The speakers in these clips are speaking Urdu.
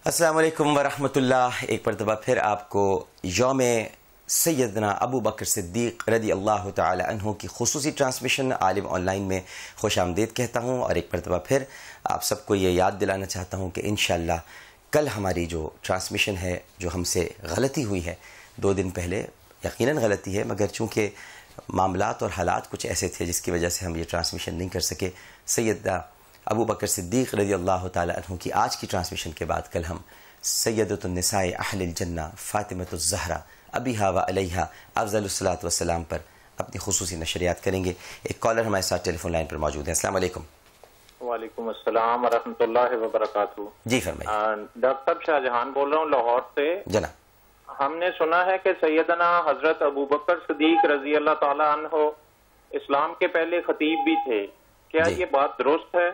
السلام علیکم ورحمۃ اللہ۔ ایک مرتبہ پھر آپ کو یوم سیدنا ابو بکر صدیق رضی اللہ تعالی عنہ کی خصوصی ٹرانسمیشن عالم آن لائن میں خوش آمدید کہتا ہوں، اور ایک مرتبہ پھر آپ سب کو یہ یاد دلانا چاہتا ہوں کہ انشاءاللہ کل ہماری جو ٹرانسمیشن ہے، جو ہم سے غلطی ہوئی ہے 2 دن پہلے، یقیناً غلطی ہے، مگر چونکہ معاملات اور حالات کچھ ایسے تھے جس کی وجہ سے ہم یہ ٹرانسمیشن نہیں کر سکے، سیدنا ابو بکر صدیق رضی اللہ تعالی عنہ کی آج کی ٹرانسمیشن کے بعد کل ہم سیدۃ النساء اہل الجنہ فاطمۃ الزہرا ابیہا و علیہا افضل الصلاۃ والسلام پر اپنی خصوصی نشریات کریں گے۔ ایک کالر ہمارے ساتھ ٹیلی فون لائن پر موجود ہیں۔ السلام علیکم۔ وعلیکم السلام ورحمۃ اللہ وبرکاتہ۔ جی فرمائیے۔ ڈاکٹر صاحب شاہ جہان بول رہا ہوں لاہور سے۔ جناب، ہم نے سنا ہے کہ سیدنا حضرت ابو بکر صدیق رضی اللہ تعالی عنہ اسلام کے پہلے خطیب بھی تھے، کیا یہ بات درست ہے؟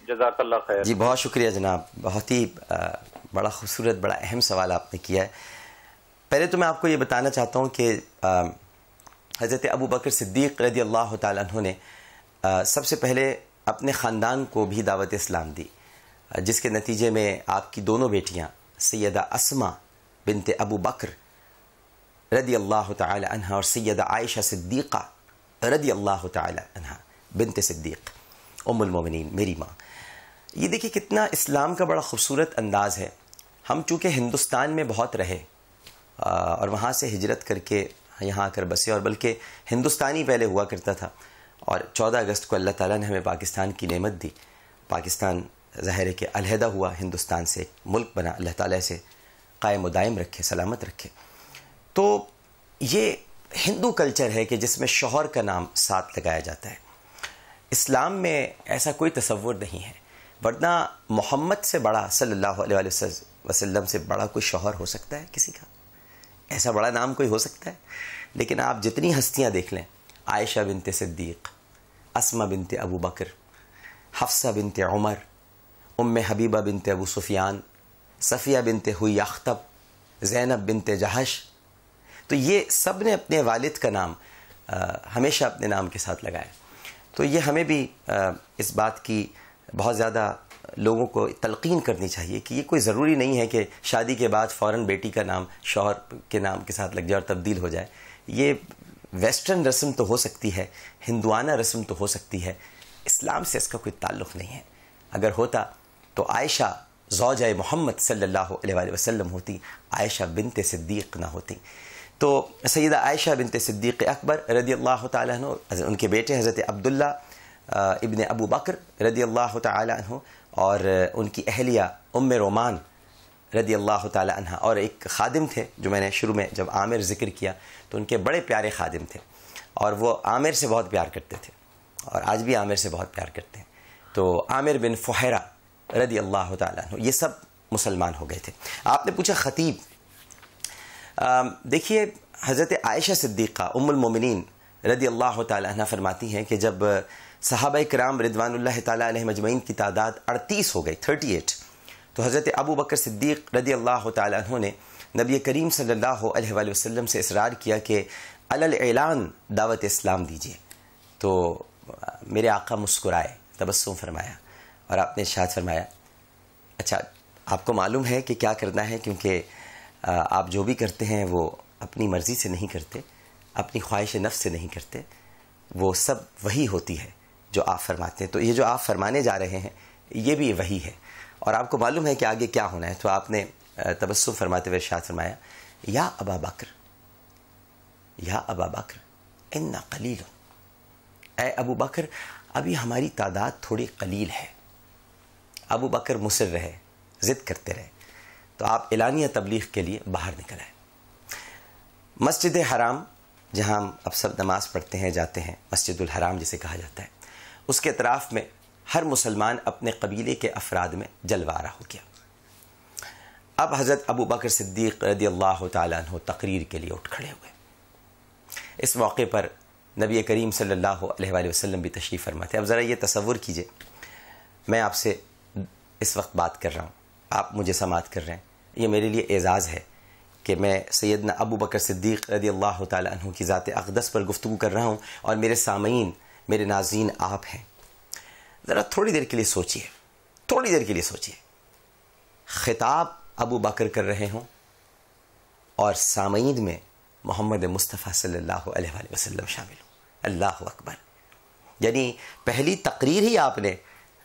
جزاک اللہ خیر۔ جی بہت شکریہ جناب، بہت ہی بڑا خوبصورت، بڑا اہم سوال آپ نے کیا ہے۔ پہلے تو میں آپ کو یہ بتانا چاہتا ہوں کہ حضرت ابو بکر صدیق رضی اللہ تعالیٰ عنہ نے سب سے پہلے اپنے خاندان کو بھی دعوت اسلام دی، جس کے نتیجے میں آپ کی دونوں بیٹیاں سیدہ اسما بنت ابو بکر رضی اللہ تعالی عنہ اور سیدہ عائشہ صدیقہ رضی اللہ تعالی عنہ بنت صدیق ام المومنین، میری ماں۔ یہ دیکھیں کتنا اسلام کا بڑا خوبصورت انداز ہے۔ ہم چونکہ ہندوستان میں بہت رہے اور وہاں سے ہجرت کر کے یہاں آ کر بسے، اور بلکہ ہندوستانی پہلے ہوا کرتا تھا، اور 14 اگست کو اللہ تعالیٰ نے ہمیں پاکستان کی نعمت دی۔ پاکستان ظاہر ہے کہ علیحدہ ہوا ہندوستان سے، ایک ملک بنا، اللہ تعالیٰ سے قائم و دائم رکھے، سلامت رکھے۔ تو یہ ہندو کلچر ہے کہ جس میں شوہر کا نام ساتھ لگایا جاتا ہے۔ اسلام میں ایسا کوئی تصور نہیں ہے، ورنہ محمد سے بڑا صلی اللہ علیہ وسلم سے بڑا کوئی شوہر ہو سکتا ہے کسی کا؟ ایسا بڑا نام کوئی ہو سکتا ہے؟ لیکن آپ جتنی ہستیاں دیکھ لیں، عائشہ بنت صدیق، اسما بنت ابو بکر، حفصہ بنت عمر، ام حبیبہ بنت ابو سفیان، صفیہ بنت ہوئی اخطب، زینب بنت جہش، تو یہ سب نے اپنے والد کا نام ہمیشہ اپنے نام کے ساتھ لگایا۔ تو یہ ہمیں بھی اس بات کی بہت زیادہ لوگوں کو تلقین کرنی چاہیے کہ یہ کوئی ضروری نہیں ہے کہ شادی کے بعد فوراً بیٹی کا نام شوہر کے نام کے ساتھ لگ جائے اور تبدیل ہو جائے۔ یہ ویسٹرن رسم تو ہو سکتی ہے، ہندوانہ رسم تو ہو سکتی ہے، اسلام سے اس کا کوئی تعلق نہیں ہے۔ اگر ہوتا تو عائشہ زوجہ محمد صلی اللہ علیہ وآلہ وسلم ہوتی، عائشہ بنت صدیق نہ ہوتی۔ تو سیدہ عائشہ بنت صدیق اکبر رضی اللہ تعالی عنہ، ان کے بیٹے حضرت عبداللہ ابن ابو بکر رضی اللہ تعالی عنہ، اور ان کی اہلیہ ام رومان رضی اللہ تعالی عنہ، اور ایک خادم تھے جو میں نے شروع میں جب عامر ذکر کیا تو ان کے بڑے پیارے خادم تھے، اور وہ عامر سے بہت پیار کرتے تھے، اور آج بھی عامر سے بہت پیار کرتے ہیں۔ تو عامر بن فہیرہ رضی اللہ تعالی عنہ، یہ سب مسلمان ہو گئے تھے۔ آپ نے پوچھا خطیب، دیکھیے حضرت عائشہ صدیقہ ام المومنین رضی اللہ تعالی عنہ فرماتی ہیں کہ جب صحابہ کرام رضوان اللہ تعالی علیہم اجمعین کی تعداد 38 ہو گئی، 38، تو حضرت ابو بکر صدیق رضی اللہ تعالی عنہ نے نبی کریم صلی اللہ علیہ وآلہ وسلم سے اصرار کیا کہ علی الاعلان دعوت اسلام دیجیے۔ تو میرے آقا مسکرائے، تبسم فرمایا، اور آپ نے ارشاد فرمایا اچھا آپ کو معلوم ہے کہ کیا کرنا ہے، کیونکہ آپ جو بھی کرتے ہیں وہ اپنی مرضی سے نہیں کرتے، اپنی خواہش نفس سے نہیں کرتے، وہ سب وہی ہوتی ہے جو آپ فرماتے ہیں۔ تو یہ جو آپ فرمانے جا رہے ہیں یہ بھی وہی ہے، اور آپ کو معلوم ہے کہ آگے کیا ہونا ہے۔ تو آپ نے تبسم فرماتے ہوئے ارشاد فرمایا یا ابا بکر، یا ابا بکر انا قلیل، اے ابو بکر ابھی ہماری تعداد تھوڑی قلیل ہے۔ ابو بکر مصر رہے، ضد کرتے رہے، تو آپ اعلانیہ تبلیغ کے لیے باہر نکل آئے۔ مسجد حرام جہاں ہم اب سب نماز پڑھتے ہیں، جاتے ہیں، مسجد الحرام جسے کہا جاتا ہے، اس کے اطراف میں ہر مسلمان اپنے قبیلے کے افراد میں جلوہ آرا ہو گیا۔ اب حضرت ابو بکر صدیق رضی اللہ تعالیٰ عنہ تقریر کے لیے اٹھ کھڑے ہوئے۔ اس موقع پر نبی کریم صلی اللہ علیہ وآلہ وسلم بھی تشریف فرما تھے۔ اب ذرا یہ تصور کیجئے، میں آپ سے اس وقت بات کر رہا ہوں، آپ مجھے سماعت کر رہے ہیں، یہ میرے لیے اعزاز ہے کہ میں سیدنا ابو بکر صدیق رضی اللہ تعالی عنہ کی ذات اقدس پر گفتگو کر رہا ہوں، اور میرے سامعین، میرے ناظرین آپ ہیں۔ ذرا تھوڑی دیر کے لیے سوچئے، تھوڑی دیر کے لیے سوچئے خطاب ابو بکر کر رہے ہوں اور سامعین میں محمد مصطفیٰ صلی اللہ علیہ وآلہ وسلم شامل ہوں. اللہ اکبر. یعنی پہلی تقریر ہی آپ نے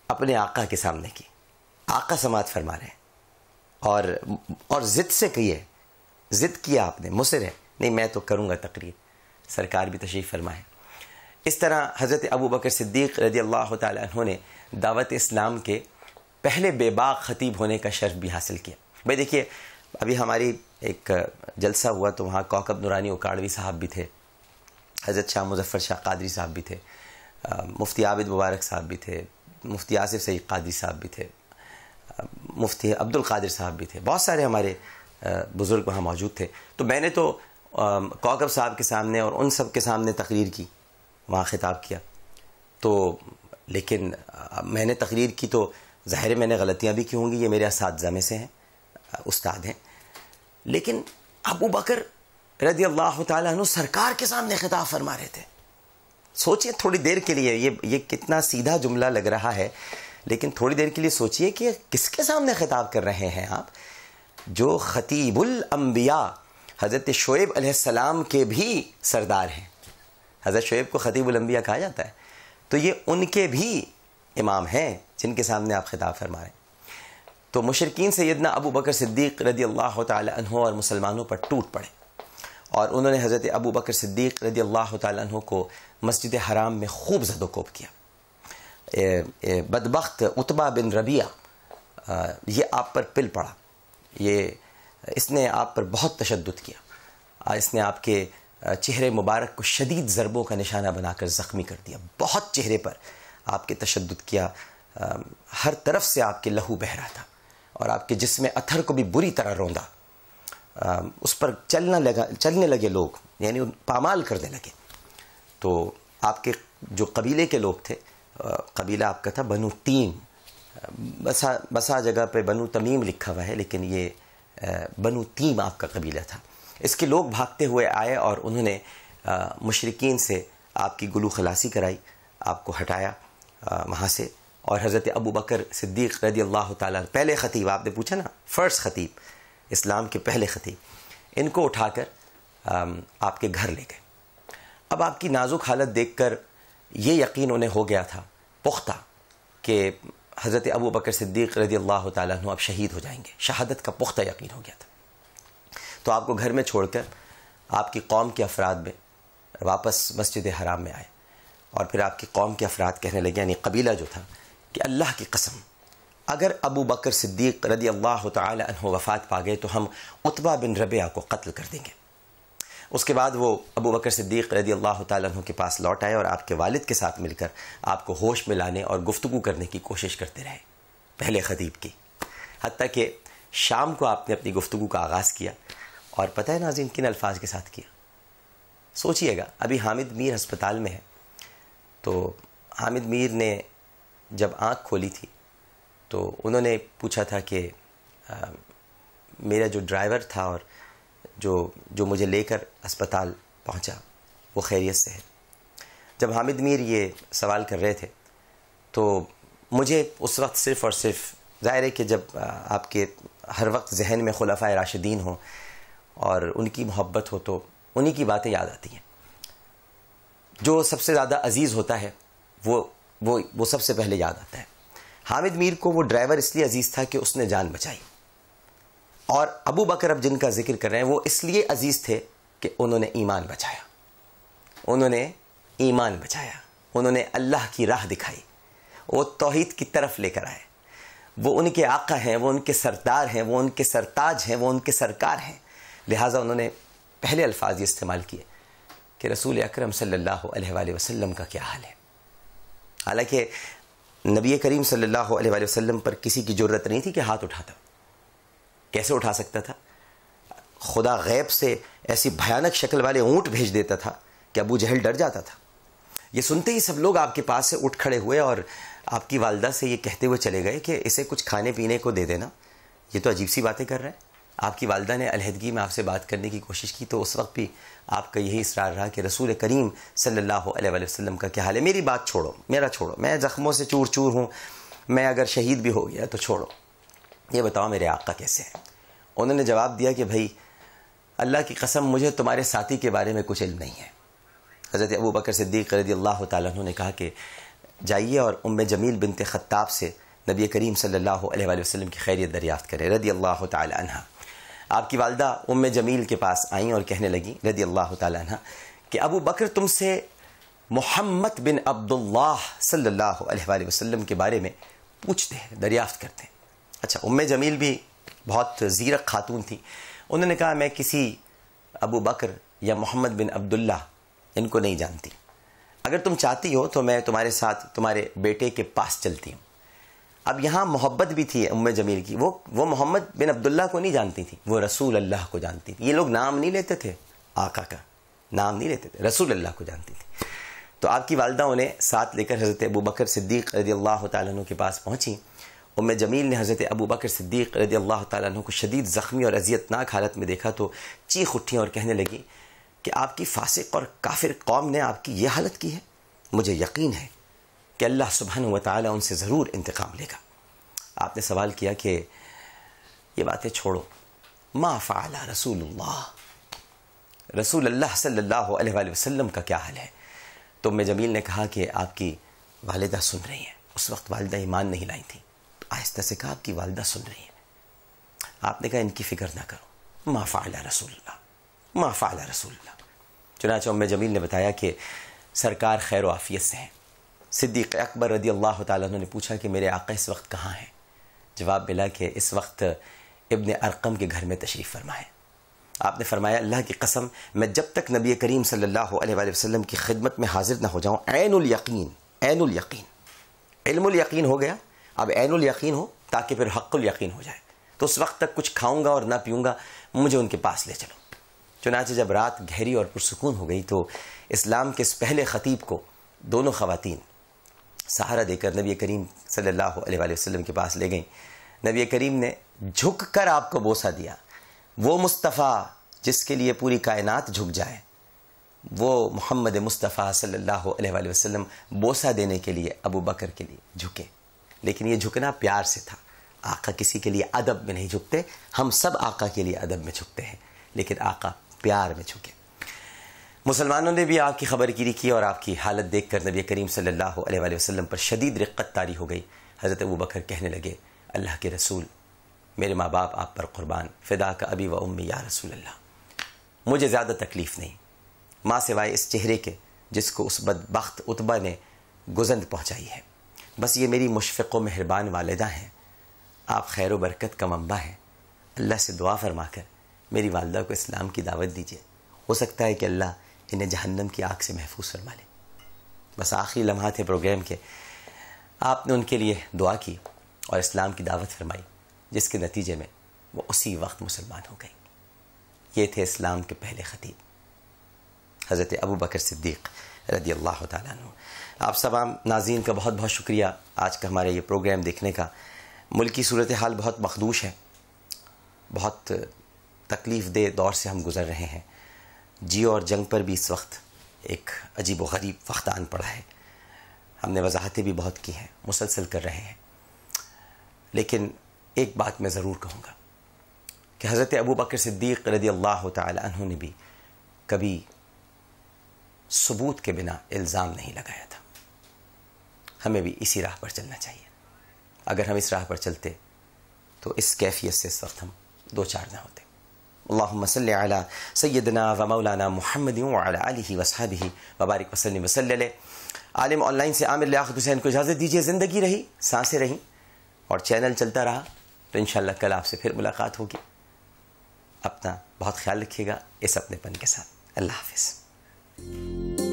اپنے آقا کے سامنے کی. آقا سماعت فرما رہے ہیں اور ضد سے کہیے, ضد کیا آپ نے, مصر ہے نہیں میں تو کروں گا تقریر. سرکار بھی تشریف فرمائے. اس طرح حضرت ابو بکر صدیق رضی اللہ تعالی عنہ نے دعوت اسلام کے پہلے بے باک خطیب ہونے کا شرف بھی حاصل کیا. بھائی دیکھیے, ابھی ہماری ایک جلسہ ہوا تو وہاں کوکب نورانی اکاڑوی صاحب بھی تھے, حضرت شاہ مظفر شاہ قادری صاحب بھی تھے, مفتی عابد مبارک صاحب بھی تھے, مفتی آصف سعید قادری صاحب بھی تھے, مفتی عبد القادر صاحب بھی تھے. بہت سارے ہمارے بزرگ وہاں موجود تھے. تو میں نے تو کوکب صاحب کے سامنے اور ان سب کے سامنے تقریر کی, وہاں خطاب کیا. تو لیکن میں نے تقریر کی تو ظاہر میں نے غلطیاں بھی کی ہوں گی, یہ میرے اساتذہ میں سے ہیں, استاد ہیں. لیکن ابو بکر رضی اللہ تعالیٰ عنہ سرکار کے سامنے خطاب فرما رہے تھے. سوچئے تھوڑی دیر کے لیے, یہ کتنا سیدھا جملہ لگ رہا ہے, لیکن تھوڑی دیر کے لیے سوچئے کہ کس کے سامنے خطاب کر رہے ہیں آپ, جو خطیب الانبیاء حضرت شعیب علیہ السلام کے بھی سردار ہیں. حضرت شعیب کو خطیب الانبیاء کہا جاتا ہے, تو یہ ان کے بھی امام ہیں جن کے سامنے آپ خطاب فرما رہے ہیں. تو مشرکین سیدنا ابو بکر صدیق رضی اللہ تعالی عنہ اور مسلمانوں پر ٹوٹ پڑے, اور انہوں نے حضرت ابو بکر صدیق رضی اللہ تعالی عنہ کو مسجد حرام میں خوب زد و کوب کیا. بدبخت عتبہ بن ربیعہ یہ آپ پر پل پڑا, اس نے آپ پر بہت تشدد کیا, اس نے آپ کے چہرے مبارک کو شدید ضربوں کا نشانہ بنا کر زخمی کر دیا. بہت چہرے پر آپ کے تشدد کیا, ہر طرف سے آپ کے لہو بہہ رہا تھا, اور آپ کے جسم اتھر کو بھی بری طرح روندا. اس پر چلنے لگے لوگ, یعنی پامال کرنے لگے. تو آپ کے جو قبیلے کے لوگ تھے, قبیلہ آپ کا تھا بنو تیم, بسا جگہ پہ بنو تمیم لکھا ہوا ہے, لیکن یہ بنو تیم آپ کا قبیلہ تھا. اس کے لوگ بھاگتے ہوئے آئے اور انہوں نے مشرکین سے آپ کی گلو خلاصی کرائی, آپ کو ہٹایا وہاں سے. اور حضرت ابو بکر صدیق رضی اللہ تعالیٰ, پہلے خطیب, آپ نے پوچھا نا فرسٹ خطیب, اسلام کے پہلے خطیب, ان کو اٹھا کر آپ کے گھر لے گئے. اب آپ کی نازک حالت دیکھ کر یہ یقین انہیں ہو گیا تھا پختہ کہ حضرت ابو بکر صدیق رضی اللہ تعالیٰ عنہ اب شہید ہو جائیں گے. شہادت کا پختہ یقین ہو گیا تھا. تو آپ کو گھر میں چھوڑ کر آپ کی قوم کے افراد میں واپس مسجد حرام میں آئے, اور پھر آپ کی قوم کے افراد کہنے لگے, یعنی قبیلہ جو تھا, کہ اللہ کی قسم اگر ابو بکر صدیق رضی اللہ تعالی عنہ وفات پا گئے تو ہم عتبہ بن ربیعہ کو قتل کر دیں گے. اس کے بعد وہ ابو بکر صدیق رضی اللہ تعالی عنہ کے پاس لوٹ آئے اور آپ کے والد کے ساتھ مل کر آپ کو ہوش میں لانے اور گفتگو کرنے کی کوشش کرتے رہے, پہلے خطیب کی. حتیٰ کہ شام کو آپ نے اپنی گفتگو کا آغاز کیا, اور پتہ ہے ناظرین کن الفاظ کے ساتھ کیا؟ سوچئے گا, ابھی حامد میر ہسپتال میں ہے, تو حامد میر نے جب آنکھ کھولی تھی تو انہوں نے پوچھا تھا کہ میرا جو ڈرائیور تھا اور جو مجھے لے کر اسپتال پہنچا وہ خیریت سے ہے. جب حامد میر یہ سوال کر رہے تھے تو مجھے اس وقت صرف اور صرف, ظاہر ہے کہ جب آپ کے ہر وقت ذہن میں خلفائے راشدین ہوں اور ان کی محبت ہو تو انہی کی باتیں یاد آتی ہیں. جو سب سے زیادہ عزیز ہوتا ہے وہ سب سے پہلے یاد آتا ہے. حامد میر کو وہ ڈرائیور اس لیے عزیز تھا کہ اس نے جان بچائی, اور ابو بکر اب جن کا ذکر کر رہے ہیں وہ اس لیے عزیز تھے کہ انہوں نے ایمان بچایا, انہوں نے اللہ کی راہ دکھائی, وہ توحید کی طرف لے کر آئے. وہ ان کے آقا ہیں, وہ ان کے سردار ہیں, وہ ان کے سرتاج ہیں, وہ ان کے سرکار ہیں. لہٰذا انہوں نے پہلے الفاظ یہ استعمال کیے کہ رسول اکرم صلی اللہ علیہ وآلہ وسلم کا کیا حال ہے. حالانکہ نبی کریم صلی اللہ علیہ وآلہ وسلم پر کسی کی جرت نہیں تھی کہ ہاتھ اٹھاتا. کیسے اٹھا سکتا تھا؟ خدا غیب سے ایسی بھیانک شکل والے اونٹ بھیج دیتا تھا کہ ابو جہل ڈر جاتا تھا. یہ سنتے ہی سب لوگ آپ کے پاس سے اٹھ کھڑے ہوئے اور آپ کی والدہ سے یہ کہتے ہوئے چلے گئے کہ اسے کچھ کھانے پینے کو دے دینا, یہ تو عجیب سی باتیں کر رہے ہیں. آپ کی والدہ نے علیحدگی میں آپ سے بات کرنے کی کوشش کی تو اس وقت بھی آپ کا یہی اصرار رہا کہ رسول کریم صلی اللہ علیہ وآلہ وسلم کا کیا حال ہے, میری بات چھوڑو, میرا چھوڑو, میں زخموں سے چور چور ہوں, میں اگر شہید بھی ہو گیا تو چھوڑو. یہ بتاؤ میرے آقا کیسے ہیں؟ انہوں نے جواب دیا کہ بھائی اللہ کی قسم مجھے تمہارے ساتھی کے بارے میں کچھ علم نہیں ہے۔ حضرت ابو بکر صدیق رضی اللہ تعالیٰ عنہ نے کہا کہ جائیے اور ام جمیل بنت خطاب سے نبی کریم صلی اللہ علیہ وآلہ وسلم کی خیریت دریافت کرے رضی اللہ تعالیٰ عنہ۔ آپ کی والدہ ام جمیل کے پاس آئیں اور کہنے لگیں رضی اللہ تعالیٰ عنہ کہ ابو بکر تم سے محمد بن عبداللہ صلی اللہ علیہ وآلہ وسلم کے بارے میں پوچھتے ہیں، دریافت کرتے ہیں۔ اچھا، ام جمیل بھی بہت زیرک خاتون تھی، انہوں نے کہا میں کسی ابو بکر یا محمد بن عبداللہ ان کو نہیں جانتی، اگر تم چاہتی ہو تو میں تمہارے ساتھ تمہارے بیٹے کے پاس چلتی ہوں۔ اب یہاں محبت بھی تھی ام جمیل کی، وہ محمد بن عبداللہ کو نہیں جانتی تھی، وہ رسول اللہ کو جانتی تھی۔ یہ لوگ نام نہیں لیتے تھے، آقا کا نام نہیں لیتے تھے، رسول اللہ کو جانتی تھی۔ تو آپ کی والدہ انہیں ساتھ لے کر حضرت ابو بکر صدیق رضی اللہ تعالیٰ عنہ کے پاس پہنچی۔ ام جمیل نے حضرت ابو بکر صدیق رضی اللہ تعالیٰ عنہ کو شدید زخمی اور اذیتناک حالت میں دیکھا تو چیخ اٹھیں اور کہنے لگی کہ آپ کی فاسق اور کافر قوم نے آپ کی یہ حالت کی ہے، مجھے یقین ہے کہ اللہ سبحانہ و تعالیٰ ان سے ضرور انتقام لے گا۔ آپ نے سوال کیا کہ یہ باتیں چھوڑو، ما فعل رسول اللہ صلی اللہ علیہ وآلہ وسلم کا کیا حال ہے؟ تو ام جمیل نے کہا کہ آپ کی والدہ سن رہی ہیں۔ اس وقت والدہ ایمان نہیں لائی تھی، آہستہ سے کہا آپ کی والدہ سن رہی ہیں۔ آپ نے کہا ان کی فکر نہ کرو، ما فعل رسول اللہ، ما فعل رسول اللہ۔ چنانچہ ام جمیل نے بتایا کہ سرکار خیر و عافیت سے ہیں۔ صدیق اکبر رضی اللہ تعالیٰ عنہ نے پوچھا کہ میرے آقا اس وقت کہاں ہیں؟ جواب ملا کہ اس وقت ابن ارقم کے گھر میں تشریف فرما ہے۔ آپ نے فرمایا اللہ کی قسم میں جب تک نبی کریم صلی اللہ علیہ وآلہ وسلم کی خدمت میں حاضر نہ ہو جاؤں، عین الیقین، عین الیقین، علم الیقین ہو گیا، اب عین الیقین ہو تاکہ پھر حق الیقین ہو جائے، تو اس وقت تک کچھ کھاؤں گا اور نہ پیوں گا، مجھے ان کے پاس لے چلو۔ چنانچہ جب رات گہری اور پرسکون ہو گئی تو اسلام کے اس پہلے خطیب کو دونوں خواتین سہارا دے کر نبی کریم صلی اللہ علیہ وآلہ وسلم کے پاس لے گئیں۔ نبی کریم نے جھک کر آپ کو بوسہ دیا۔ وہ مصطفیٰ جس کے لیے پوری کائنات جھک جائے، وہ محمد مصطفیٰ صلی اللہ علیہ وآلہ وسلم بوسہ دینے کے لیے ابو بکر کے لیے جھکے، لیکن یہ جھکنا پیار سے تھا۔ آقا کسی کے لیے ادب میں نہیں جھکتے، ہم سب آقا کے لیے ادب میں جھکتے ہیں، لیکن آقا پیار میں جھکے۔ مسلمانوں نے بھی آپ کی خبر گیری کی اور آپ کی حالت دیکھ کر نبی کریم صلی اللہ علیہ وآلہ وسلم پر شدید رقت طاری ہو گئی۔ حضرت ابو بکر کہنے لگے اللہ کے رسول، میرے ماں باپ آپ پر قربان، فدا کا ابی و امی یا رسول اللہ، مجھے زیادہ تکلیف نہیں، ماں سوائے اس چہرے کے جس کو اس بدبخت عتبہ نے گزند پہنچائی ہے، بس یہ میری مشفق و مہربان والدہ ہیں، آپ خیر و برکت کا منبع ہیں، اللہ سے دعا فرما کر میری والدہ کو اسلام کی دعوت دیجیے، ہو سکتا ہے کہ اللہ انہیں جہنم کی آگ سے محفوظ فرما لے۔ بس آخری لمحات تھے پروگرام کے، آپ نے ان کے لیے دعا کی اور اسلام کی دعوت فرمائی، جس کے نتیجے میں وہ اسی وقت مسلمان ہو گئی۔ یہ تھے اسلام کے پہلے خطیب حضرت ابو بکر صدیق رضی اللہ تعالیٰ عنہ۔ آپ تمام ناظرین کا بہت بہت شکریہ آج کا ہمارے یہ پروگرام دیکھنے کا۔ ملکی صورتحال بہت مخدوش ہے، بہت تکلیف دہ دور سے ہم گزر رہے ہیں۔ جیو اور جنگ پر بھی اس وقت ایک عجیب و غریب وقت آن پڑا ہے، ہم نے وضاحتیں بھی بہت کی ہیں، مسلسل کر رہے ہیں، لیکن ایک بات میں ضرور کہوں گا کہ حضرت ابو بکر صدیق رضی اللہ تعالی عنہ نے بھی کبھی ثبوت کے بنا الزام نہیں لگایا تھا۔ ہمیں بھی اسی راہ پر چلنا چاہیے۔ اگر ہم اس راہ پر چلتے تو اس کیفیت سے اس وقت ہم دو چار نہ ہوتے۔ اللہم صلی علی سیدنا و مولانا محمد وعلی آلہ وصحبہ وبارک وسلم وصلی علیہ۔ عالم آن لائن سے عامر لیاقت حسین کو اجازت دیجیے۔ زندگی رہی، سانسیں رہیں اور چینل چلتا رہا تو انشاءاللہ کل آپ سے پھر ملاقات ہوگی۔ اپنا بہت خیال رکھیے گا اس اپنے پن کے ساتھ۔ اللہ حافظ۔